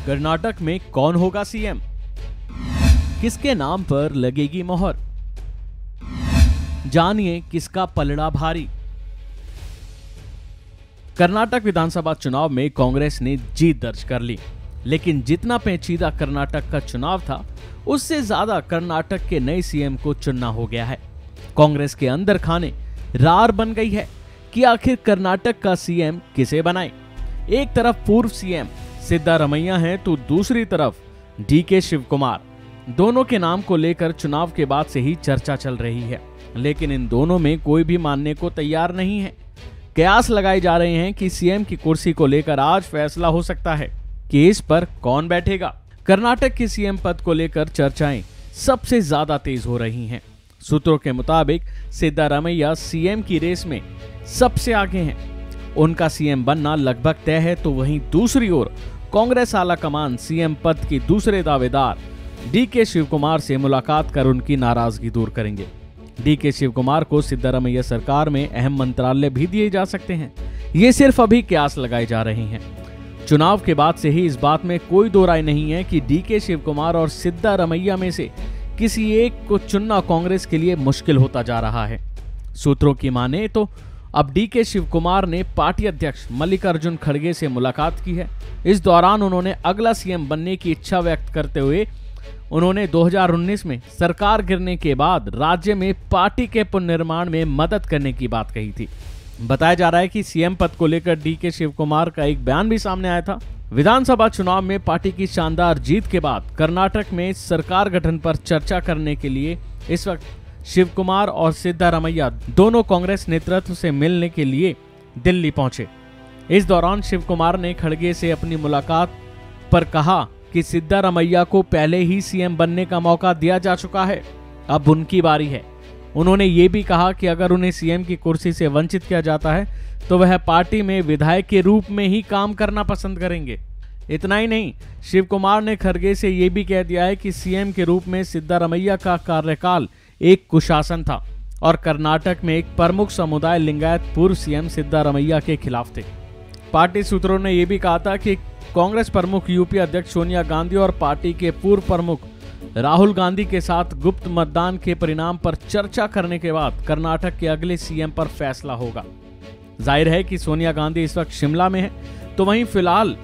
कर्नाटक में कौन होगा सीएम, किसके नाम पर लगेगी मोहर, जानिए किसका पलड़ा भारी। कर्नाटक विधानसभा चुनाव में कांग्रेस ने जीत दर्ज कर ली, लेकिन जितना पेचीदा कर्नाटक का चुनाव था उससे ज्यादा कर्नाटक के नए सीएम को चुनना हो गया है। कांग्रेस के अंदर खाने रार बन गई है कि आखिर कर्नाटक का सीएम किसे बनाए। एक तरफ पूर्व सीएम सिद्धारमैया हैं तो दूसरी तरफ डीके शिवकुमार। दोनों के नाम को लेकर चुनाव के बाद से ही चर्चा चल रही है, लेकिन इन दोनों में कोई भी मानने को तैयार नहीं है। कयास लगाए जा रहे हैं कि सीएम की कुर्सी को लेकर आज फैसला हो सकता है कि इस पर कौन बैठेगा। कर्नाटक के सीएम पद को लेकर चर्चाएं सबसे ज्यादा तेज हो रही हैं। सूत्रों के मुताबिक सिद्धारमैया सीएम की रेस में सबसे आगे हैं। उनका सीएम बनना लगभग तय है, तो वहीं दूसरी ओर कांग्रेस आला कमान सीएम पद के दूसरे दावेदार डीके शिवकुमार से मुलाकात कर उनकी नाराजगी दूर करेंगे। डीके शिवकुमार को सिद्धारमैया सरकार में अहम मंत्रालय भी दिए जा सकते हैं। ये सिर्फ अभी कयास लगाए जा रहे हैं। चुनाव के बाद से ही इस बात में कोई दो राय नहीं है कि डीके शिवकुमार और सिद्धारमैया में से किसी एक को चुनना कांग्रेस के लिए मुश्किल होता जा रहा है। सूत्रों की माने तो अब डीके शिवकुमार ने पार्टी अध्यक्ष मल्लिकार्जुन खड़गे से मुलाकात की है। इस दौरान उन्होंने अगला सीएम बनने की इच्छा व्यक्त करते हुए उन्होंने 2019 में सरकार गिरने के बाद राज्य में पार्टी के पुनर्निर्माण में मदद करने की बात कही थी। बताया जा रहा है कि सीएम पद को लेकर डीके शिवकुमार का एक बयान भी सामने आया था। विधानसभा चुनाव में पार्टी की शानदार जीत के बाद कर्नाटक में सरकार गठन पर चर्चा करने के लिए इस वक्त शिवकुमार और सिद्धारमैया दोनों कांग्रेस नेतृत्व से मिलने के लिए दिल्ली पहुंचे। इस दौरान शिवकुमार ने खड़गे से अपनी मुलाकात पर कहा कि सिद्धारमैया को पहले ही सीएम बनने का मौका दिया जा चुका है, अब उनकी बारी है। उन्होंने ये भी कहा कि अगर उन्हें सीएम की कुर्सी से वंचित किया जाता है तो वह पार्टी में विधायक के रूप में ही काम करना पसंद करेंगे। इतना ही नहीं, शिवकुमार ने खड़गे से ये भी कह दिया है कि सीएम के रूप में सिद्धारमैया का कार्यकाल एक कुशासन था और कर्नाटक में एक प्रमुख समुदाय लिंगायत पूर्व सीएम सिद्धारमैया के खिलाफ थे। पार्टी सूत्रों ने यह भी कहा था कि कांग्रेस प्रमुख यूपी अध्यक्ष सोनिया गांधी और पार्टी के पूर्व प्रमुख राहुल गांधी के साथ गुप्त मतदान के परिणाम पर चर्चा करने के बाद कर्नाटक के अगले सीएम पर फैसला होगा। जाहिर है कि सोनिया गांधी इस वक्त शिमला में है, तो वहीं फिलहाल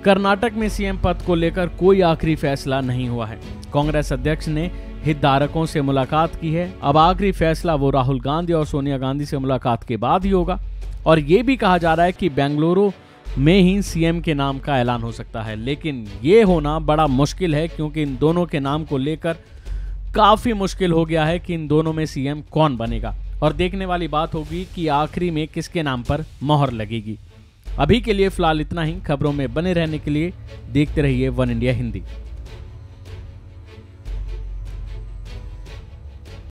कर्नाटक में सीएम पद को लेकर कोई आखिरी फैसला नहीं हुआ है। कांग्रेस अध्यक्ष ने हितधारकों से मुलाकात की है। अब आखिरी फैसला वो राहुल गांधी और सोनिया गांधी से मुलाकात के बाद ही होगा। और ये भी कहा जा रहा है कि बेंगलुरु में ही सीएम के नाम का ऐलान हो सकता है, लेकिन ये होना बड़ा मुश्किल है क्योंकि इन दोनों के नाम को लेकर काफी मुश्किल हो गया है कि इन दोनों में सीएम कौन बनेगा। और देखने वाली बात होगी कि आखिरी में किसके नाम पर मोहर लगेगी। अभी के लिए फिलहाल इतना ही। खबरों में बने रहने के लिए देखते रहिए वन इंडिया हिंदी।